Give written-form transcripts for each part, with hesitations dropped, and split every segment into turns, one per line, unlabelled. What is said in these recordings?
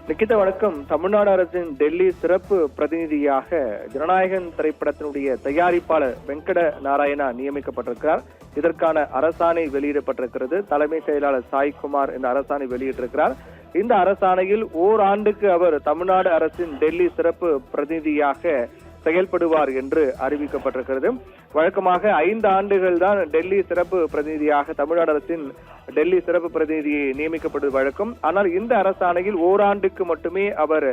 நிக்கிதா வணக்கம். தமிழ்நாடு அரசின் டெல்லி சிறப்பு பிரதிநிதியாக ஜனநாயகன் திரைப்படத்தினுடைய தயாரிப்பாளர் வெங்கட நாராயணா நியமிக்கப்பட்டிருக்கிறார். இதற்கான அரசாணை வெளியிடப்பட்டிருக்கிறது. தலைமை செயலாளர் சாய்குமார் இந்த அரசாணை வெளியிட்டிருக்கிறார். இந்த அரசாணையில் ஓராண்டுக்கு அவர் தமிழ்நாடு அரசின் டெல்லி சிறப்பு பிரதிநிதியாக செயல்படுவார் என்று அறிவிக்கப்பட்டிருக்கிறது. வழக்கமாக 5 ஆண்டுகள் தான் டெல்லி சிறப்பு பிரதிநிதியாக தமிழ்நாடு அரசின் டெல்லி சிறப்பு பிரதிநிதியை நியமிக்கப்படுவது வழக்கம். ஆனால் இந்த அரசாணையில் ஓராண்டுக்கு மட்டுமே அவர்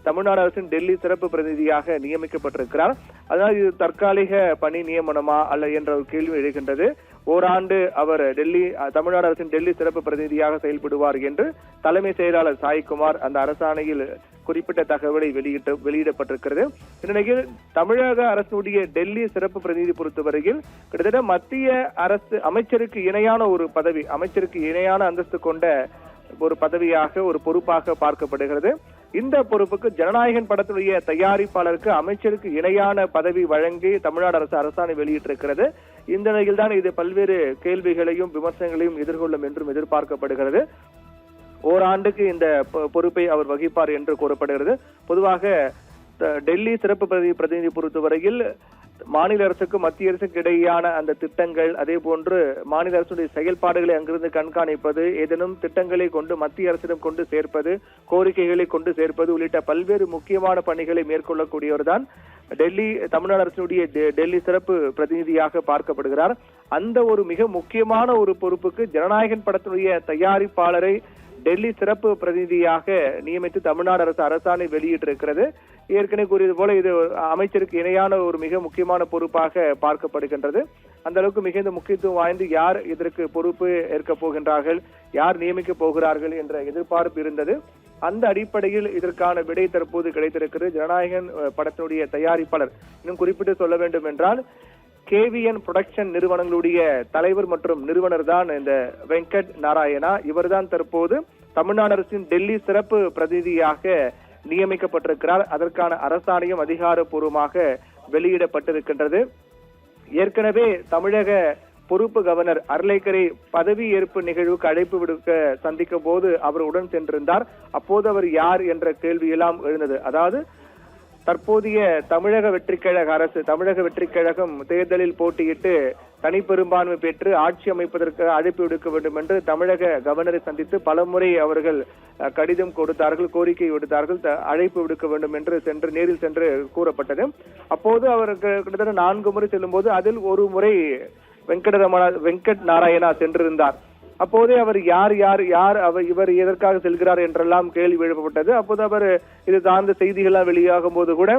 தமிழ்நாடு அரசின் டெல்லி சிறப்பு பிரதிநிதியாக நியமிக்கப்பட்டிருக்கிறார். அதனால் இது தற்காலிக பணி நியமனமா அல்ல என்ற ஒரு கேள்வி எழுகின்றது. ஓராண்டு அவர் தமிழ்நாடு அரசின் டெல்லி சிறப்பு பிரதிநிதியாக செயல்படுவார் என்று தலைமை செயலாளர் சாய்குமார் அந்த அரசாணையில் குறிப்பிட்ட தகவலை வெளியிடப்பட்டிருக்கிறது. இந்நிலையில் தமிழக அரசுடைய டெல்லி சிறப்பு பிரதிநிதி பொறுத்தவரையில் கிட்டத்தட்ட மத்திய அரசு அமைச்சருக்கு இணையான ஒரு பதவி, அமைச்சருக்கு இணையான அந்தஸ்து கொண்ட ஒரு பதவியாக ஒரு பொறுப்பாக பார்க்கப்படுகிறது. இந்த பொறுப்புக்கு ஜனநாயகன் படத்துடைய தயாரிப்பாளருக்கு அமைச்சருக்கு இணையான பதவி வழங்கி தமிழ்நாடு அரசு அரசாணை வெளியிட்டிருக்கிறது. இந்த நிலையில் தான் இது பல்வேறு கேள்விகளையும் விமர்சனங்களையும் எதிர்கொள்ளும் என்றும் எதிர்பார்க்கப்படுகிறது. ஓராண்டுக்கு இந்த பொறுப்பை அவர் வகிப்பார் என்று கூறப்படுகிறது. பொதுவாக டெல்லி சிறப்பு பிரதிநிதி பொறுத்தவரையில் மாநில அரசுக்கும் மத்திய அரசுக்கு இடையேயான அந்த திட்டங்கள், அதே போன்று மாநில அரசுடைய செயல்பாடுகளை அங்கிருந்து கண்காணிப்பது, ஏதேனும் திட்டங்களை கொண்டு மத்திய அரசிடம் கொண்டு சேர்ப்பது, கோரிக்கைகளை கொண்டு சேர்ப்பது உள்ளிட்ட பல்வேறு முக்கியமான பணிகளை மேற்கொள்ளக்கூடியவர் தான் தமிழ்நாடு அரசுடைய டெல்லி சிறப்பு பிரதிநிதியாக பார்க்கப்படுகிறார். அந்த ஒரு மிக முக்கியமான ஒரு பொறுப்புக்கு ஜனநாயகன் படத்துடைய தயாரிப்பாளரை டெல்லி சிறப்பு பிரதிநிதியாக நியமித்து தமிழ்நாடு அரசு அரசாணை வெளியிட்டிருக்கிறது. ஏற்கனவே கூறியது போல இது அமைச்சருக்கு இணையான ஒரு மிக முக்கியமான பொறுப்பாக பார்க்கப்படுகின்றது. அந்த அளவுக்கு மிகுந்த முக்கியத்துவம் வாய்ந்து யார் இதற்கு பொறுப்பு ஏற்கப் போகின்றார்கள், யார் நியமிக்கப் போகிறார்கள் என்ற எதிர்பார்ப்பு இருந்தது. அந்த அடிப்படையில் இதற்கான விடை தற்போது கிடைத்திருக்கிறது. ஜனநாயகன் படத்தினுடைய தயாரிப்பாளர், இன்னும் குறிப்பிட்டு சொல்ல வேண்டும் என்றால் KVN புரொடக்ஷன் நிறுவனங்களுடைய தலைவர் மற்றும் நிறுவனர் தான் இந்த வெங்கட் நாராயணா. இவர்தான் தற்போது தமிழ்நாடு அரசின் டெல்லி சிறப்பு பிரதிநிதியாக நியமிக்கப்பட்டிருக்கிறார். அதற்கான அரசாணையும் அதிகாரப்பூர்வமாக வெளியிடப்பட்டிருக்கின்றது. ஏற்கனவே தமிழக பொறுப்பு கவர்னர் அர்லேக்கரை பதவி ஏற்பு நிகழ்வுக்கு அழைப்பு விடுக்க சந்திக்கும் போது அவர் உடன் சென்றிருந்தார். அப்போது அவர் யார் என்ற கேள்வியெல்லாம் எழுந்தது. அதாவது தற்போதைய தமிழக வெற்றிக் கழகம் தேர்தலில் போட்டியிட்டு தனிப்பெரும்பான்மை பெற்று ஆட்சி அமைப்பதற்கு அழைப்பு விடுக்க வேண்டும் என்று தமிழக கவர்னரை சந்தித்து பலமுறை அவர்கள் கடிதம் கொடுத்தார்கள், கோரிக்கை விடுத்தார்கள், அழைப்பு விடுக்க வேண்டும் என்று நேரில் சென்று கூறப்பட்டது. அப்போது அவருக்கு கிட்டத்தட்ட 4 முறை செல்லும் போது அதில் ஒரு முறை வெங்கட் நாராயணா சென்றிருந்தார். அப்போதே அவர் இவர் எதற்காக செல்கிறார் என்றெல்லாம் கேள்வி எழுப்பப்பட்டது. அப்போது அவர் இது சார்ந்த செய்திகளால் வெளியாகும் போது கூட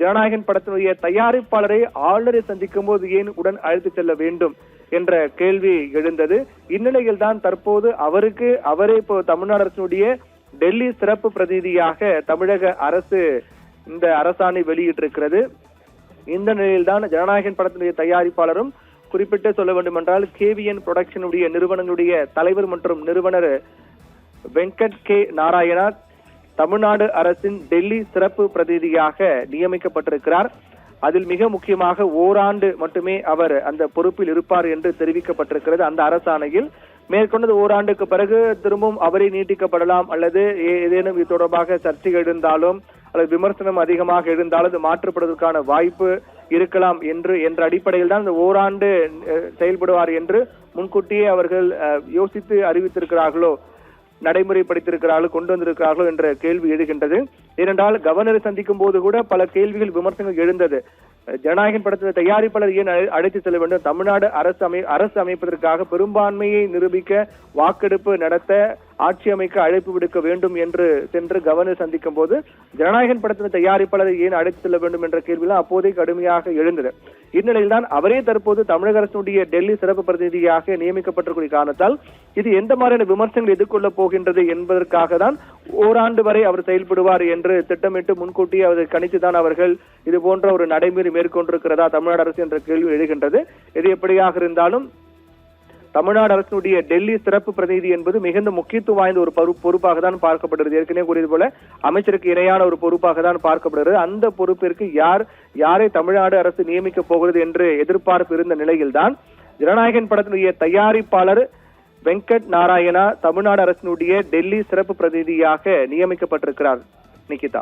ஜனநாயகன் படத்தினுடைய தயாரிப்பாளரை ஆளுநரை சந்திக்கும் போது ஏன் உடன் அழைத்து செல்ல வேண்டும் என்ற கேள்வி எழுந்தது. இந்நிலையில் தான் தற்போது அவரே இப்போ தமிழ்நாடு அரசுடைய டெல்லி சிறப்பு பிரதிநிதியாக தமிழக அரசு இந்த அரசாணை வெளியிட்டிருக்கிறது. இந்த நிலையில்தான் ஜனநாயகன் படத்தினுடைய தயாரிப்பாளரும் குறிப்பிட்டு சொல்ல வேண்டும் என்றால் KVN புரொடக்ஷனுடைய நிறுவனங்களுடைய தலைவர் மற்றும் நிறுவனர் வெங்கட் நாராயணா தமிழ்நாடு அரசின் டெல்லி சிறப்பு பிரதிநிதியாக நியமிக்கப்பட்டிருக்கிறார். அதில் மிக முக்கியமாக ஓராண்டு மட்டுமே அவர் அந்த பொறுப்பில் இருப்பார் என்று தெரிவிக்கப்பட்டிருக்கிறது. அந்த அரசாணையில் மேற்கொண்டது ஓராண்டுக்கு பிறகு திரும்பவும் அவரை நீட்டிக்கப்படலாம், அல்லது ஏதேனும் இது தொடர்பாக சர்ச்சைகள் இருந்தாலும் அல்லது விமர்சனம் அதிகமாக இருந்தாலும் அது மாற்றப்படுவதற்கான வாய்ப்பு இருக்கலாம் என்ற அடிப்படையில் தான் இந்த ஓராண்டு செயல்படுவார் என்று முன்கூட்டியே அவர்கள் யோசித்து அறிவித்திருக்கிறார்களோ, நடைமுறைப்படுத்தியிருக்கிறார்களோ, கொண்டு வந்திருக்கிறார்களோ என்ற கேள்வி எழுகின்றது. ஏனென்றால் கவர்னரை சந்திக்கும் போது கூட பல கேள்விகள், விமர்சனங்கள் எழுந்தது. ஜனநாயகன் படத்தின் தயாரிப்பாளர் ஏன் அழைத்து செல்ல வேண்டும்? தமிழ்நாடு அரசு அமைப்பதற்காக பெரும்பான்மையை நிரூபிக்க வாக்கெடுப்பு நடத்த ஆட்சி அமைக்க அழைப்பு விடுக்க வேண்டும் என்று சென்று கவர்னர் சந்திக்கும் போது ஜனநாயகன் படத்தின் தயாரிப்பாளரை ஏன் அழைத்து செல்ல வேண்டும் என்ற கேள்வியெல்லாம் அப்போதே கடுமையாக எழுந்தது. இந்நிலையில் தான் அவரே தற்போது தமிழக அரசுடைய டெல்லி சிறப்பு பிரதிநிதியாக நியமிக்கப்பட்டிருக்கூடிய காரணத்தால் இது எந்த மாதிரியான விமர்சனங்கள் எதிர்கொள்ளப் போகின்றது என்பதற்காக தான் ஓராண்டு வரை அவர் செயல்படுவார் என்று திட்டமிட்டு முன்கூட்டியே அதை கணித்துதான் அவர்கள் இது போன்ற ஒரு நடைமுறை மேற்கொண்டிருக்கிறதா தமிழ்நாடு அரசு என்ற கேள்வி எழுகின்றது. இது எப்படியாக இருந்தாலும் தமிழ்நாடு அரசுடைய டெல்லி சிறப்பு பிரதிநிதி என்பது மிகுந்த முக்கியத்துவம் வாய்ந்த ஒரு பொறுப்பாக தான் பார்க்கப்படுகிறது. ஏற்கனவே கூறியது போல அமைச்சருக்கு இணையான ஒரு பொறுப்பாக தான் பார்க்கப்படுகிறது. அந்த பொறுப்பிற்கு யாரை தமிழ்நாடு அரசு நியமிக்கப் போகிறது என்று எதிர்பார்ப்பு இருந்த நிலையில்தான் ஜனநாயகன் படத்தினுடைய தயாரிப்பாளர் வெங்கட் நாராயணா தமிழ்நாடு அரசினுடைய டெல்லி சிறப்பு பிரதிநிதியாக நியமிக்கப்பட்டிருக்கிறார் நிகிதா.